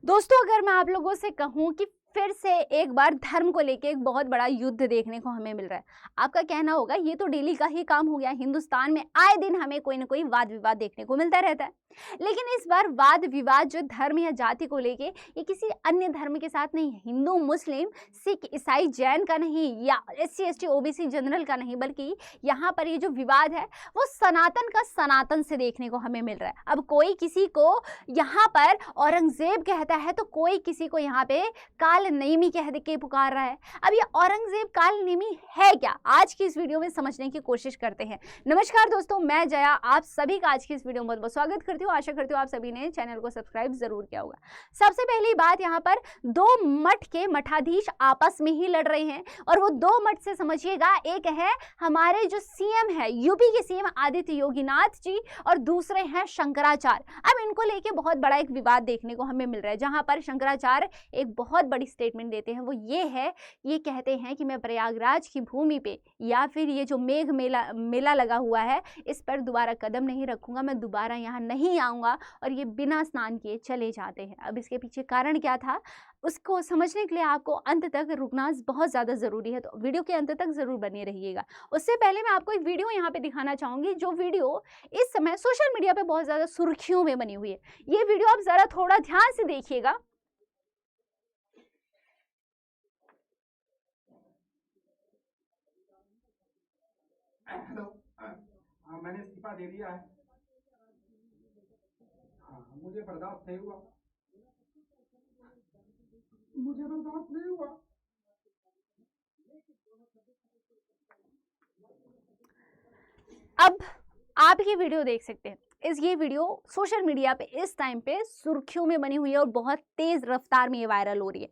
दोस्तों, अगर मैं आप लोगों से कहूँ कि फिर से एक बार धर्म को लेके एक बहुत बड़ा युद्ध देखने को हमें मिल रहा है। आपका कहना होगा ये तो डेली का ही काम हो गया। हिंदुस्तान में आए दिन हमें कोई ना कोई वाद विवाद देखने को मिलता रहता है। लेकिन इस बार वाद विवाद जो धर्म या जाति को लेके, ये किसी अन्य धर्म के साथ नहीं है। हिंदू, मुस्लिम, सिख, ईसाई, जैन का नहीं, या SC ST OBC जनरल का नहीं, बल्कि यहाँ पर ये जो विवाद है वो सनातन का सनातन से देखने को हमें मिल रहा है। अब कोई किसी को यहाँ पर औरंगजेब कहता है तो कोई किसी को यहाँ पे काल नेमी कह के पुकार रहा है। अब ये औरंगजेब काल नेमी है क्या, आज की इस वीडियो में समझने की कोशिश करते हैं। नमस्कार दोस्तों, मैं जया आप सभी का आज की इस वीडियो में बहुत बहुत स्वागत करती हूँ। आशा करती हूँ आप सभी ने चैनल को सब्सक्राइब जरूर किया होगा। सबसे पहली बात, यहाँ पर दो मठ के मठाधीश आपस में ही लड़ रहे हैं, और वो दो मठ से समझिएगा, एक है हमारे जो CM है, यूपी के CM आदित्य योगीनाथ जी, और दूसरे हैं शंकराचार्य। अब इनको लेके बहुत बड़ा एक विवाद देखने को हमें मिल रहा है, जहां पर शंकराचार्य एक बहुत बड़ी स्टेटमेंट देते हैं। वो ये कहते हैं कि मैं प्रयागराज की भूमि पे या फिर ये जो मेघ मेला लगा हुआ है, इस पर दोबारा कदम नहीं रखूंगा, मैं दोबारा यहाँ नहीं आऊँगा, और ये बिना स्नान किए चले जाते हैं। अब इसके पीछे कारण क्या था, उसको समझने के लिए आपको अंत तक रुकना बहुत ज़्यादा ज़रूरी है, तो वीडियो के अंत तक ज़रूर बने रहिएगा। उससे पहले मैं आपको एक वीडियो यहाँ पे दिखाना चाहूँगी, जो वीडियो इस समय सोशल मीडिया पे बहुत ज़्यादा सुर्खियों में बनी हुई है। ये वीडियो आप ज़रा थोड़ा ध्यान से देखिएगा। हेलो, मैंने इस्तीफा दे दिया है। हाँ, मुझे बर्दाश्त नहीं हुआ। अब आप ये वीडियो देख सकते हैं। ये वीडियो सोशल मीडिया पे इस टाइम पे सुर्खियों में बनी हुई है और बहुत तेज रफ्तार में ये वायरल हो रही है।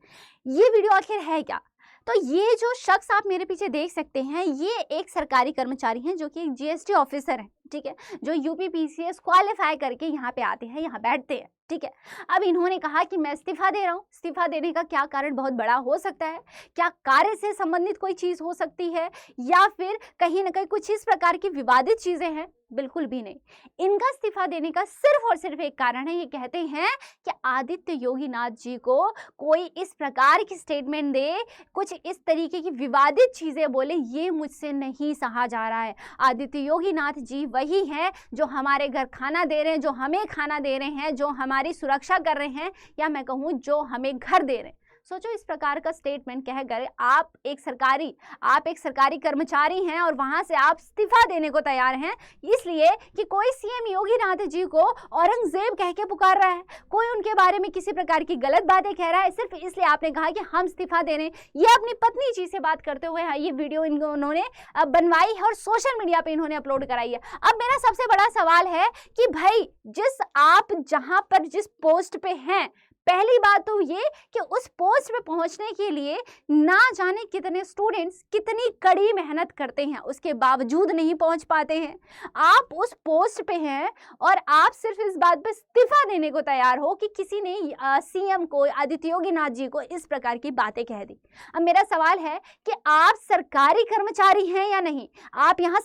ये वीडियो आखिर है क्या? तो ये जो शख्स आप मेरे पीछे देख सकते हैं, ये एक सरकारी कर्मचारी हैं, जो कि एक GST ऑफिसर हैं, ठीक है, जो UP PCS क्वालिफाई करके यहाँ पे आते हैं, यहाँ बैठते हैं, ठीक है। अब इन्होंने कहा कि मैं इस्तीफा दे रहा हूँ। इस्तीफा देने का क्या कारण बहुत बड़ा हो सकता है? क्या कार्य से संबंधित कोई चीज हो सकती है, या फिर कहीं ना कहीं कुछ इस प्रकार की विवादित चीजें हैं? बिल्कुल भी नहीं। इनका इस्तीफा देने का सिर्फ और सिर्फ एक कारण है। ये कहते हैं कि आदित्य योगीनाथ जी को कोई इस प्रकार की स्टेटमेंट दे, कुछ इस तरीके की विवादित चीजें बोले, ये मुझसे नहीं सहा जा रहा है। आदित्य योगीनाथ जी वही हैं जो हमारे घर खाना दे रहे हैं, जो हमें खाना दे रहे हैं, जो हमारी सुरक्षा कर रहे हैं, या मैं कहूँ जो हमें घर दे रहे हैं। सोचो, इस प्रकार का स्टेटमेंट कहकर आप एक सरकारी कर्मचारी हैं, और वहां से आप इस्तीफा देने को तैयार हैं, इसलिए कि कोई CM योगीनाथ जी को औरंगजेब कह के पुकार रहा है, कोई उनके बारे में किसी प्रकार की गलत बातें कह रहा है, सिर्फ इसलिए आपने कहा कि हम इस्तीफा दे रहे हैं। ये अपनी पत्नी जी से बात करते हुए ये वीडियो उन्होंने बनवाई है और सोशल मीडिया पे इन्होंने अपलोड कराई है। अब मेरा सबसे बड़ा सवाल है कि भाई, जहां पर जिस पोस्ट पे हैं, पहली बात तो ये कि उस पोस्ट पे पहुंचने के लिए ना जाने कितने स्टूडेंट्स कितनी कड़ी मेहनत करते हैं, उसके बावजूद नहीं पहुंच पाते हैं। आप उस पोस्ट पे हैं और आप सिर्फ इस बात पे इस्तीफा देने को तैयार हो कि किसी ने CM को, आदित्य योगीनाथ जी को इस प्रकार की बातें कह दी। अब मेरा सवाल है कि आप सरकारी कर्मचारी हैं या नहीं? आप यहाँ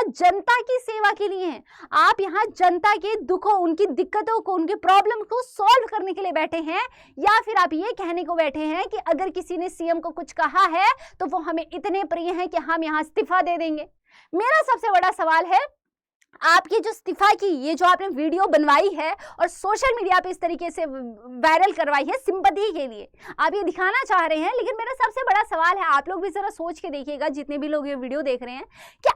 जनता की सेवा के लिए हैं। आप यहाँ जनता के दुखों, उनकी दिक्कतों को, उनके प्रॉब्लम को सॉल्व करने के लिए बैठे हैं, या फिर आप ये कहने को बैठे हैं कि अगर किसी ने CM को कुछ कहा है तो वो हमें इतने प्रिय हैं कि हम यहां इस्तीफा दे देंगे? मेरा सबसे बड़ा सवाल है, आपकी जो इस्तीफा की ये जो आपने वीडियो बनवाई है और सोशल मीडिया पे इस तरीके से वायरल करवाई है सिंपैथी के लिए, आप ये दिखाना चाह रहे हैं, लेकिन मेरा सबसे बड़ा सवाल है, आप लोग भी जरा सोच के देखिएगा, जितने भी लोग ये वीडियो देख रहे हैं, कि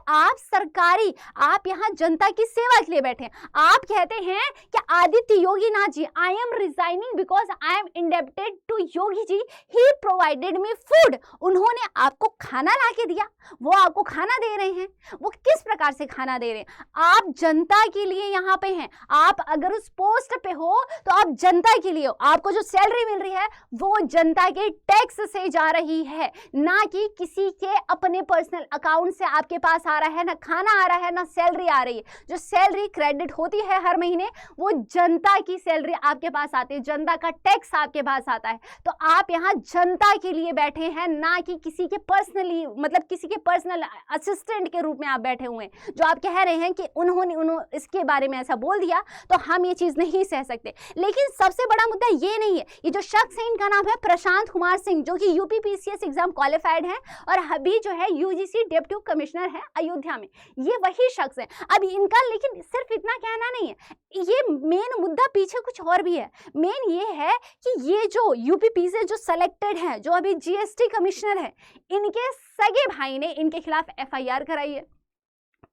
आप यहाँ जनता की सेवा के लिए बैठे हैं। आप कहते हैं कि Aditya Yoginath ji, I am resigning because I am indebted to Yogi ji, he provided me food. उन्होंने आपको खाना ला के दिया, वो आपको खाना दे रहे हैं। वो किस प्रकार से खाना दे रहे हैं? आप जनता के लिए यहाँ पे हैं। आप अगर उस पोस्ट पे हो तो आप जनता के लिए हो। आपको जो सैलरी मिल रही है वो जनता के टैक्स से जा रही है, ना कि किसी के अपने पर्सनल अकाउंट से आपके पास आ रहा है। ना खाना आ रहा है, ना सैलरी आ रही है। जो सैलरी क्रेडिट होती है हर महीने, वो जनता की सैलरी आपके पास आती है, जनता का टैक्स आपके पास आता है। तो आप यहाँ जनता के लिए बैठे हैं, ना कि किसी के पर्सनली, मतलब किसी के पर्सनल असिस्टेंट के रूप में आप बैठे हुए हैं। जो आप कह रहे हैं कि उन्होंने इसके बारे में ऐसा बोल दिया तो हम ये चीज़ नहीं सह सकते। लेकिन सबसे बड़ा मुद्दा ये नहीं है, ये जो शख्स है इनका नाम है प्रशांत कुमार सिंह, जो कि यूपी पीसीएस एग्जाम क्वालिफाइड है और अभी जो है यूजीसी डिप्टी कमिश्नर है अयोध्या में, ये वही शख्स है। अब इनका लेकिन सिर्फ इतना कहना नहीं है, ये मेन मुद्दा पीछे कुछ और भी है। मेन ये है कि ये जो यूपी पीसीएस जो सेलेक्टेड है, जो अभी जीएसटी कमिश्नर है, इनके सगे भाई ने इनके खिलाफ एफआईआर कराई है।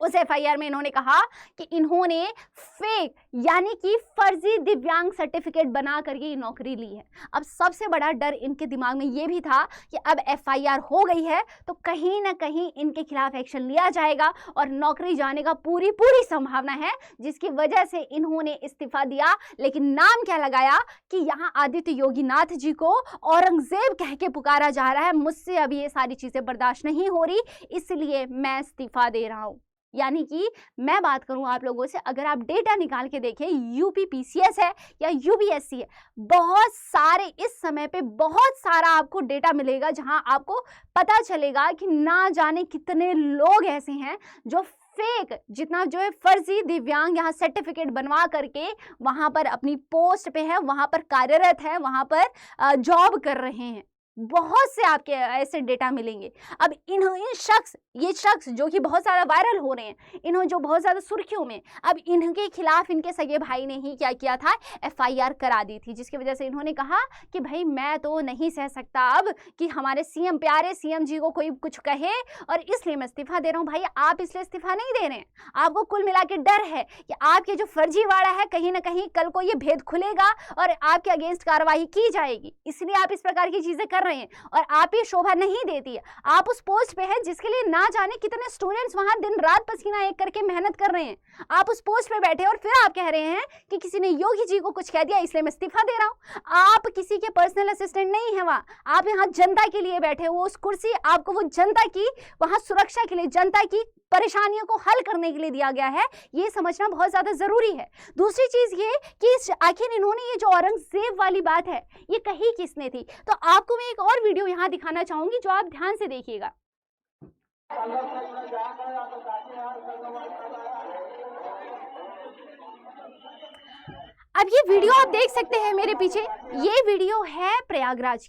उस एफआईआर में इन्होंने कहा कि इन्होंने फेक यानी कि फर्जी दिव्यांग सर्टिफिकेट बना करके ये नौकरी ली है। अब सबसे बड़ा डर इनके दिमाग में ये भी था कि अब एफआईआर हो गई है तो कहीं ना कहीं इनके खिलाफ एक्शन लिया जाएगा और नौकरी जाने का पूरी संभावना है, जिसकी वजह से इन्होंने इस्तीफा दिया। लेकिन नाम क्या लगाया कि यहाँ आदित्य योगीनाथ जी को औरंगजेब कह के पुकारा जा रहा है, मुझसे अब ये सारी चीजें बर्दाश्त नहीं हो रही, इसलिए मैं इस्तीफा दे रहा हूँ। यानी कि मैं बात करूं आप लोगों से, अगर आप डेटा निकाल के देखें, यूपी पीसीएस है या यूपीएससी है, बहुत सारे इस समय पे बहुत सारा आपको डेटा मिलेगा जहां आपको पता चलेगा कि ना जाने कितने लोग ऐसे हैं जो फेक जितना जो है फर्जी दिव्यांग यहाँ सर्टिफिकेट बनवा करके वहां पर अपनी पोस्ट पे है, वहां पर कार्यरत है, वहां पर जॉब कर रहे हैं। बहुत से आपके ऐसे डेटा मिलेंगे। अब ये शख्स जो कि बहुत ज़्यादा वायरल हो रहे हैं, इन्होंने जो बहुत ज़्यादा सुर्खियों में, अब इनके खिलाफ इनके सगे भाई ने ही क्या किया था, एफआईआर करा दी थी, जिसकी वजह से इन्होंने कहा कि भाई मैं तो नहीं सह सकता अब कि हमारे सीएम, प्यारे सीएम जी को कोई कुछ कहे, और इसलिए मैं इस्तीफा दे रहा हूँ। भाई आप इसलिए इस्तीफा नहीं दे रहे हैं, आपको कुल मिला के डर है कि आपके जो फर्जीवाड़ा है कहीं ना कहीं कल को ये भेद खुलेगा और आपके अगेंस्ट कार्रवाई की जाएगी, इसलिए आप इस प्रकार की चीजें कर रहे हैं। और आप ये शोभा नहीं देती है, आप उस पोस्ट पे है जिसके लिए ना जाने कितने स्टूडेंट्स वहां दिन रात पसीना एक करके मेहनत कर रहे हैं, आप उस पोस्ट पे बैठे और फिर आप कह रहे हैं कि किसी ने योगी जी को कुछ कह दिया इसलिए मैं इस्तीफा दे रहा हूं। आप किसी के पर्सनल असिस्टेंट नहीं है, वहां आप यहाँ जनता के लिए बैठे हो, उस कुर्सी आपको वो जनता की वहां सुरक्षा के लिए, जनता की परेशानियों को हल करने के लिए दिया गया है, ये समझना बहुत ज्यादा जरूरी है। दूसरी चीज ये कि आखिर इन्होंने ये जो औरंगजेब वाली बात है ये कही किसने थी, तो आपको मैं एक और वीडियो यहाँ दिखाना चाहूंगी जो आप ध्यान से देखिएगा। अब ये वीडियो आप देख सकते हैं मेरे पीछे, ये वीडियो है प्रयागराज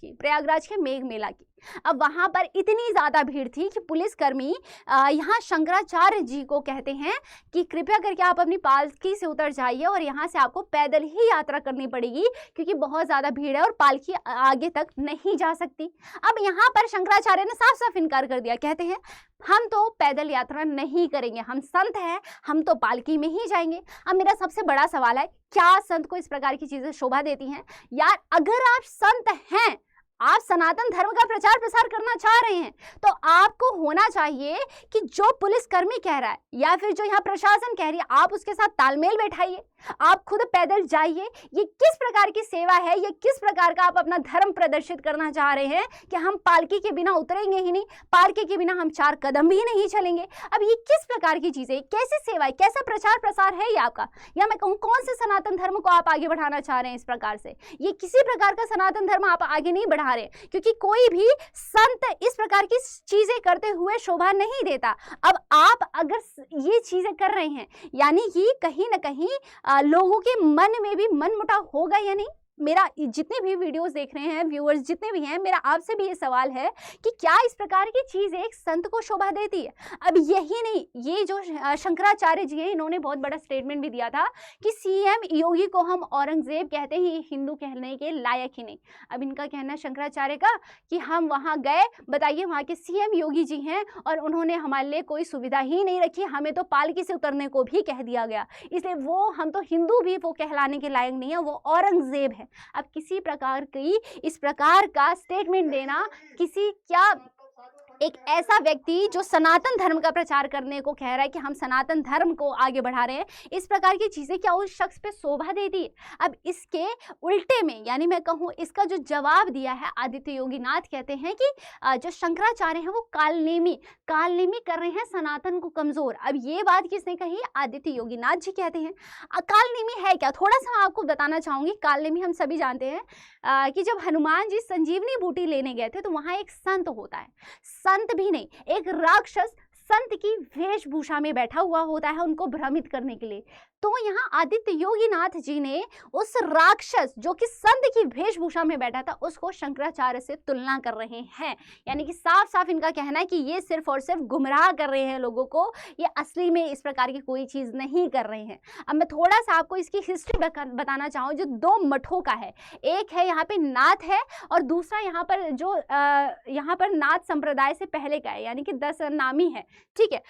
के मेघ मेला की। अब वहां पर इतनी ज्यादा भीड़ थी कि पुलिसकर्मी यहाँ शंकराचार्य जी को कहते हैं कि कृपया करके आप अपनी पालकी से उतर जाइए और यहाँ से आपको पैदल ही यात्रा करनी पड़ेगी क्योंकि बहुत ज्यादा भीड़ है और पालकी आगे तक नहीं जा सकती। अब यहाँ पर शंकराचार्य ने साफ साफ इनकार कर दिया, कहते हैं हम तो पैदल यात्रा नहीं करेंगे, हम संत हैं, हम तो पालकी में ही जाएंगे। अब मेरा सबसे बड़ा सवाल है, क्या संत को इस प्रकार की चीजें शोभा देती हैं? यार अगर आप संत हैं, आप सनातन धर्म का प्रचार प्रसार करना चाह रहे हैं, तो आपको होना चाहिए कि जो पुलिसकर्मी कह रहा है या फिर जो यहाँ प्रशासन कह रही है, आप उसके साथ तालमेल बैठाइए, आप खुद पैदल जाइए। ये किस प्रकार की सेवा है, ये किस प्रकार का आप अपना धर्म प्रदर्शित करना चाह रहे हैं कि हम पालकी के बिना उतरेंगे ही नहीं, पालकी के बिना हम 4 कदम भी नहीं चलेंगे। अब ये किस प्रकार की चीज़ है, कैसी सेवा है, कैसा प्रचार प्रसार है ये आपका? या मैं कहूँ कौन से सनातन धर्म को आप आगे बढ़ाना चाह रहे हैं इस प्रकार से? ये किसी प्रकार का सनातन धर्म आप आगे नहीं बढ़ा रहे, क्योंकि कोई भी संत इस प्रकार की चीजें करते हुए शोभा नहीं देता। अब आप अगर ये चीजें कर रहे हैं यानी कि कहीं ना कहीं लोगों के मन में भी मनमुटाव होगा या नहीं? मेरा जितने भी वीडियोस देख रहे हैं व्यूअर्स जितने भी हैं, मेरा आपसे भी ये सवाल है कि क्या इस प्रकार की चीज़ एक संत को शोभा देती है? अब यही नहीं, ये जो शंकराचार्य जी हैं, इन्होंने बहुत बड़ा स्टेटमेंट भी दिया था कि सीएम योगी को हम औरंगजेब कहते हैं, ये हिंदू कहने के लायक ही नहीं। अब इनका कहना शंकराचार्य का कि हम वहाँ गए, बताइए वहाँ के सीएम योगी जी हैं और उन्होंने हमारे लिए कोई सुविधा ही नहीं रखी, हमें तो पालकी से उतरने को भी कह दिया गया, इसलिए वो हम तो हिंदू भी वो कहलाने के लायक नहीं है, वो औरंगजेब है। अब किसी प्रकार की इस प्रकार का स्टेटमेंट देना, किसी क्या एक ऐसा व्यक्ति जो सनातन धर्म का प्रचार करने को कह रहा है कि हम सनातन धर्म को आगे बढ़ा रहे हैं, इस प्रकार की चीजें क्या उस शख्स पे शोभा देती है? अब इसके उल्टे में यानी मैं कहूँ इसका जो जवाब दिया है आदित्य योगीनाथ, कहते हैं कि जो शंकराचार्य हैं वो कालनेमी कर रहे हैं सनातन को कमजोर। अब ये बात किसने कही? आदित्य योगीनाथ जी कहते हैं। कालनेमी है क्या? थोड़ा सा आपको बताना चाहूंगी। कालनेमी हम सभी जानते हैं कि जब हनुमान जी संजीवनी बूटी लेने गए थे तो वहां एक संत होता है, संत भी नहीं, एक राक्षस संत की वेशभूषा में बैठा हुआ होता है उनको भ्रमित करने के लिए। तो यहाँ आदित्य योगीनाथ जी ने उस राक्षस जो कि संत की वेशभूषा में बैठा था उसको शंकराचार्य से तुलना कर रहे हैं। यानी कि साफ साफ इनका कहना है कि ये सिर्फ और सिर्फ गुमराह कर रहे हैं लोगों को, ये असली में इस प्रकार की कोई चीज नहीं कर रहे हैं। अब मैं थोड़ा सा आपको इसकी हिस्ट्री बताना चाहूँ जो दो मठों का है। एक है यहाँ पे नाथ है और दूसरा यहाँ पर जो यहाँ पर नाथ संप्रदाय से पहले का है, यानी कि 10 नामी है। ठीक है,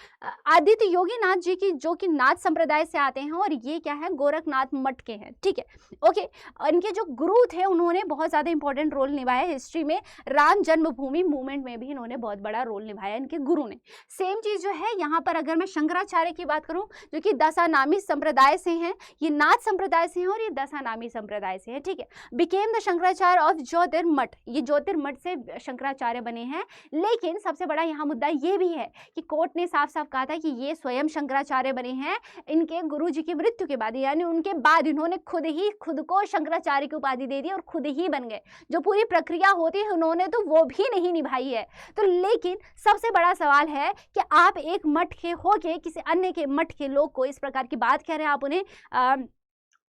आदित्य योगीनाथ जी की जो कि नाथ संप्रदाय से आते हैं और ये क्या है, गोरखनाथ मठ के हैं। ठीक है, ओके। इनके जो गुरु थे उन्होंने बहुत ज्यादा इंपॉर्टेंट रोल निभाया हिस्ट्री में। राम जन्मभूमि मूवमेंट में भी इन्होंने बहुत बड़ा रोल निभाया इनके गुरु ने। सेम चीज जो है यहाँ पर अगर मैं शंकराचार्य की बात करूं जो कि दशानामी संप्रदाय से हैं, ये नाथ संप्रदाय से हैं और ये दशानामी संप्रदाय से है। ठीक है, became the Shankaracharya of Jyotirmath, ये ज्योतिर्मठ से शंकराचार्य बने हैं। लेकिन सबसे बड़ा यहाँ मुद्दा ये भी है कि कोर्ट ने साफ साफ कहा था कि ये स्वयं शंकराचार्य बने हैं इनके गुरु जी की मृत्यु के बाद, यानी उनके बाद इन्होंने खुद को शंकराचार्य की उपाधि दे दी और खुद ही बन गए। जो पूरी प्रक्रिया होती है उन्होंने तो वो भी नहीं निभाई है। तो लेकिन सबसे बड़ा सवाल है कि आप एक मठ के होके किसी अन्य के मठ के लोग को इस प्रकार की बात कह रहे हैं, आप उन्हें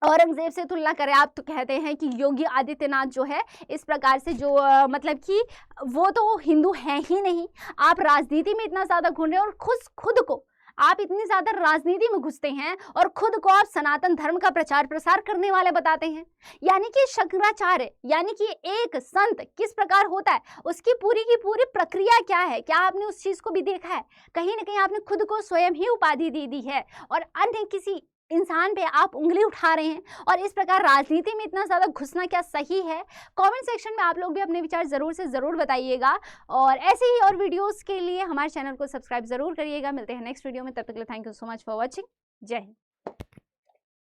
औरंगजेब से तुलना करें। आप तो कहते हैं कि योगी आदित्यनाथ जो है इस प्रकार से जो मतलब कि वो तो हिंदू है ही नहीं। आप राजनीति में इतना ज्यादा घुस रहे हैं और खुद को आप इतनी ज्यादा राजनीति में घुसते हैं और खुद को आप सनातन धर्म का प्रचार प्रसार करने वाले बताते हैं। यानी कि शंकराचार्य यानी कि एक संत किस प्रकार होता है, उसकी पूरी की पूरी प्रक्रिया क्या है, क्या आपने उस चीज को भी देखा है? कहीं ना कहीं आपने खुद को स्वयं ही उपाधि दे दी है और अन्य किसी इंसान पे आप उंगली उठा रहे हैं। और इस प्रकार राजनीति में इतना ज्यादा घुसना क्या सही है? कमेंट सेक्शन में आप लोग भी अपने विचार जरूर से जरूर बताइएगा और ऐसे ही और वीडियोस के लिए हमारे चैनल को सब्सक्राइब जरूर करिएगा। मिलते हैं नेक्स्ट वीडियो में, तब तक के लिए thank you so much for watching. जय हिंद।